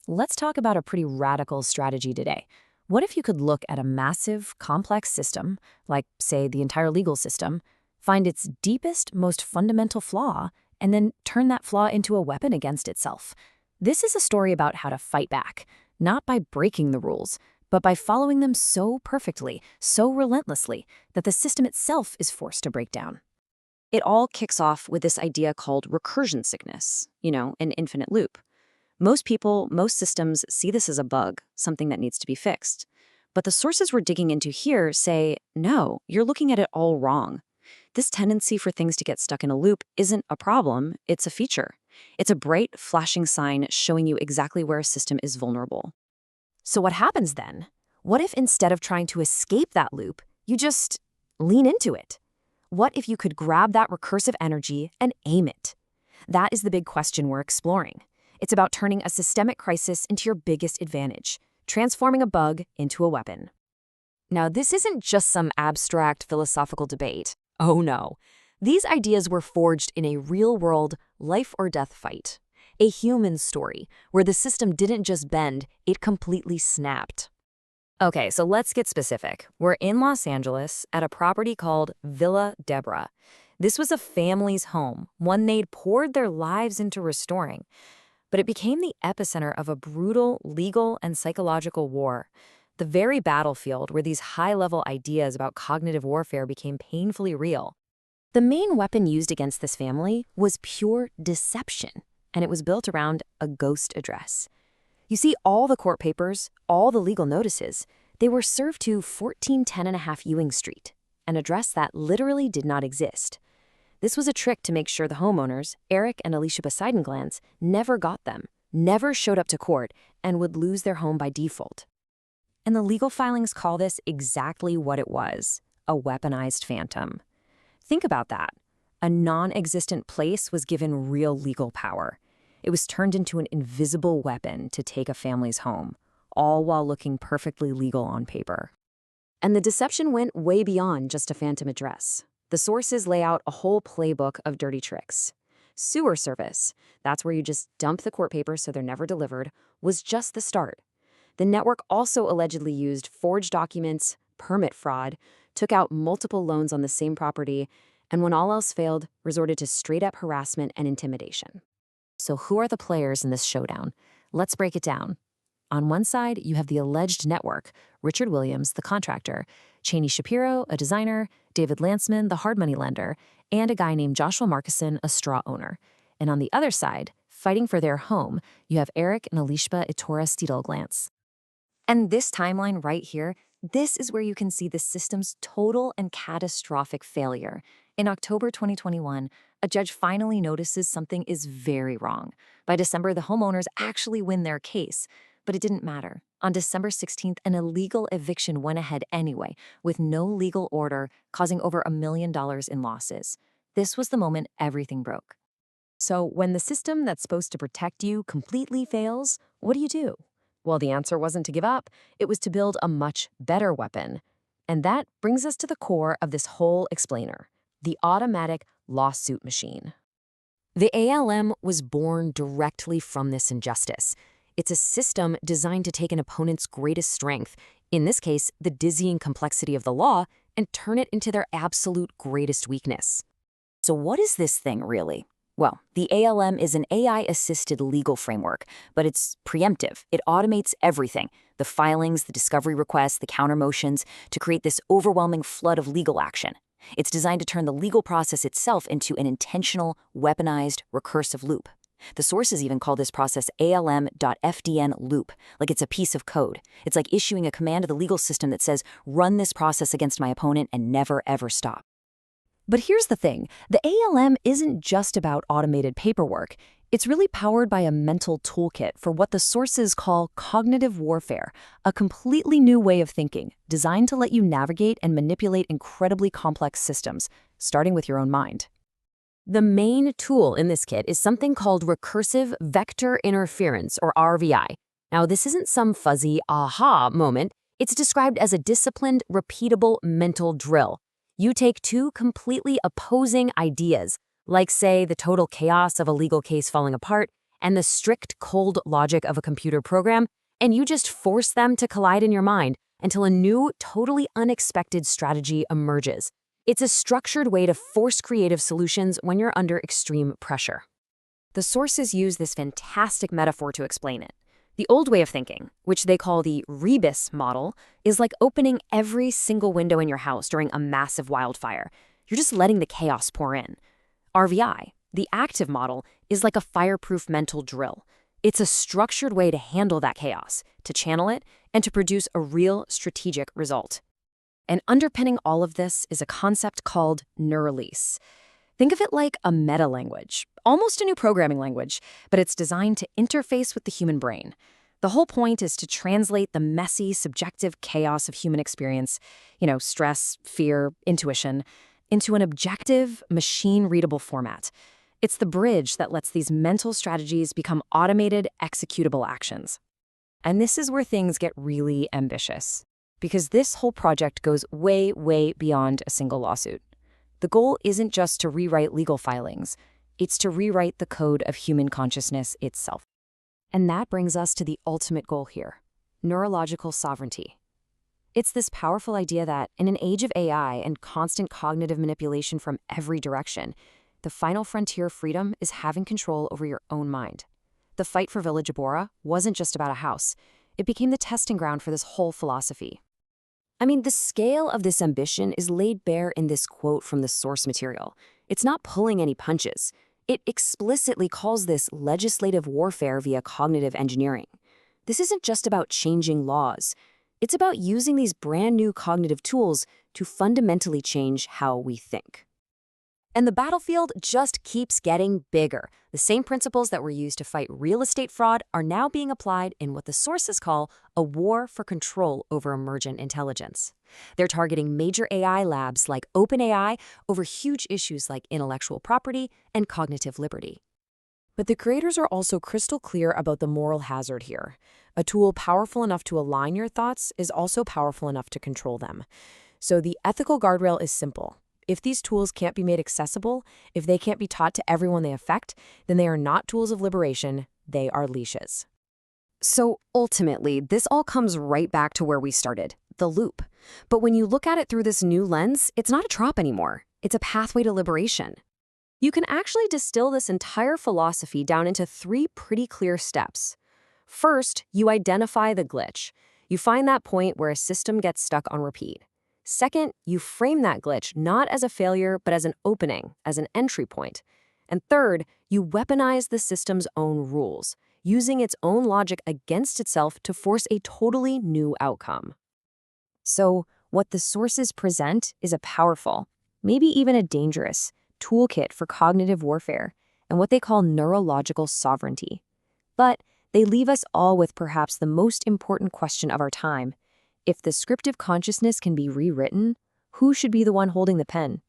Let's talk about a pretty radical strategy today. What if you could look at a massive, complex system, like, say, the entire legal system, find its deepest, most fundamental flaw, and then turn that flaw into a weapon against itself? This is a story about how to fight back, not by breaking the rules, but by following them so perfectly, so relentlessly, that the system itself is forced to break down. It all kicks off with this idea called recursion sickness, an infinite loop. Most people, most systems see this as a bug, something that needs to be fixed. But the sources we're digging into here say, no, you're looking at it all wrong. This tendency for things to get stuck in a loop isn't a problem, it's a feature. It's a bright, flashing sign showing you exactly where a system is vulnerable. So what happens then? What if instead of trying to escape that loop, you just lean into it? What if you could grab that recursive energy and aim it? That is the big question we're exploring. It's about turning a systemic crisis into your biggest advantage, transforming a bug into a weapon. Now, this isn't just some abstract philosophical debate. Oh no. These ideas were forged in a real-world, life-or-death fight. A human story, where the system didn't just bend, it completely snapped. Okay, so let's get specific. We're in Los Angeles at a property called Villa Debra. This was a family's home, one they'd poured their lives into restoring. But it became the epicenter of a brutal legal and psychological war, the very battlefield where these high-level ideas about cognitive warfare became painfully real. The main weapon used against this family was pure deception, and it was built around a ghost address. You see, all the court papers, all the legal notices, they were served to 1410.5 Ewing Street, an address that literally did not exist. This was a trick to make sure the homeowners, Eric and Alicia Poseidon-Glantz, never got them, never showed up to court, and would lose their home by default. And the legal filings call this exactly what it was, a weaponized phantom. Think about that. A non-existent place was given real legal power. It was turned into an invisible weapon to take a family's home, all while looking perfectly legal on paper. And the deception went way beyond just a phantom address. The sources lay out a whole playbook of dirty tricks. Sewer service, that's where you just dump the court papers so they're never delivered, was just the start. The network also allegedly used forged documents, permit fraud, took out multiple loans on the same property, and when all else failed, resorted to straight-up harassment and intimidation. So who are the players in this showdown? Let's break it down. On one side, you have the alleged network, Richard Williams, the contractor, Cheney Shapiro, a designer, David Lantzman, the hard money lender, and a guy named Joshua Markison, a straw owner. And on the other side, fighting for their home, you have Eric and Alicia Itora Steedle-Glantz. And this timeline right here, this is where you can see the system's total and catastrophic failure. In October 2021, a judge finally notices something is very wrong. By December, the homeowners actually win their case. But it didn't matter. On December 16th, an illegal eviction went ahead anyway, with no legal order, causing over $1 million in losses. This was the moment everything broke. So when the system that's supposed to protect you completely fails, what do? Well, the answer wasn't to give up. It was to build a much better weapon. And that brings us to the core of this whole explainer, the automatic lawsuit machine. The ALM was born directly from this injustice. It's a system designed to take an opponent's greatest strength, in this case, the dizzying complexity of the law, and turn it into their absolute greatest weakness. So what is this thing, really? Well, the ALM is an AI-assisted legal framework, but it's preemptive. It automates everything, the filings, the discovery requests, the counter motions, to create this overwhelming flood of legal action. It's designed to turn the legal process itself into an intentional, weaponized, recursive loop. The sources even call this process ALM.FDN loop, like it's a piece of code. It's like issuing a command to the legal system that says, run this process against my opponent and never ever stop. But here's the thing, the ALM isn't just about automated paperwork. It's really powered by a mental toolkit for what the sources call cognitive warfare, a completely new way of thinking, designed to let you navigate and manipulate incredibly complex systems, starting with your own mind. The main tool in this kit is something called recursive vector interference, or RVI. Now, this isn't some fuzzy aha moment. It's described as a disciplined, repeatable mental drill. You take two completely opposing ideas, like, say, the total chaos of a legal case falling apart, and the strict, cold logic of a computer program, and you just force them to collide in your mind until a new, totally unexpected strategy emerges. It's a structured way to force creative solutions when you're under extreme pressure. The sources use this fantastic metaphor to explain it. The old way of thinking, which they call the rebus model, is like opening every single window in your house during a massive wildfire. You're just letting the chaos pour in. RVI, the active model, is like a fireproof mental drill. It's a structured way to handle that chaos, to channel it, and to produce a real strategic result. And underpinning all of this is a concept called Neuralise. Think of it like a meta-language, almost a new programming language, but it's designed to interface with the human brain. The whole point is to translate the messy, subjective chaos of human experience, stress, fear, intuition, into an objective, machine-readable format. It's the bridge that lets these mental strategies become automated, executable actions. And this is where things get really ambitious, because this whole project goes way, way beyond a single lawsuit. The goal isn't just to rewrite legal filings, it's to rewrite the code of human consciousness itself. And that brings us to the ultimate goal here, neurological sovereignty. It's this powerful idea that, in an age of AI and constant cognitive manipulation from every direction, the final frontier of freedom is having control over your own mind. The fight for Village Abora wasn't just about a house. It became the testing ground for this whole philosophy. I mean, the scale of this ambition is laid bare in this quote from the source material. It's not pulling any punches. It explicitly calls this legislative warfare via cognitive engineering. This isn't just about changing laws. It's about using these brand new cognitive tools to fundamentally change how we think. And the battlefield just keeps getting bigger. The same principles that were used to fight real estate fraud are now being applied in what the sources call a war for control over emergent intelligence. They're targeting major AI labs like OpenAI over huge issues like intellectual property and cognitive liberty. But the creators are also crystal clear about the moral hazard here. A tool powerful enough to align your thoughts is also powerful enough to control them. So the ethical guardrail is simple. If these tools can't be made accessible, if they can't be taught to everyone they affect, then they are not tools of liberation, they are leashes. So ultimately, this all comes right back to where we started, the loop. But when you look at it through this new lens, it's not a trop anymore. It's a pathway to liberation. You can actually distill this entire philosophy down into 3 pretty clear steps. First, you identify the glitch. You find that point where a system gets stuck on repeat. Second, you frame that glitch not as a failure, but as an opening, as an entry point. And third, you weaponize the system's own rules, using its own logic against itself to force a totally new outcome. So, what the sources present is a powerful, maybe even a dangerous, toolkit for cognitive warfare and what they call neurological sovereignty. But they leave us all with perhaps the most important question of our time. If the scriptive consciousness can be rewritten, who should be the one holding the pen?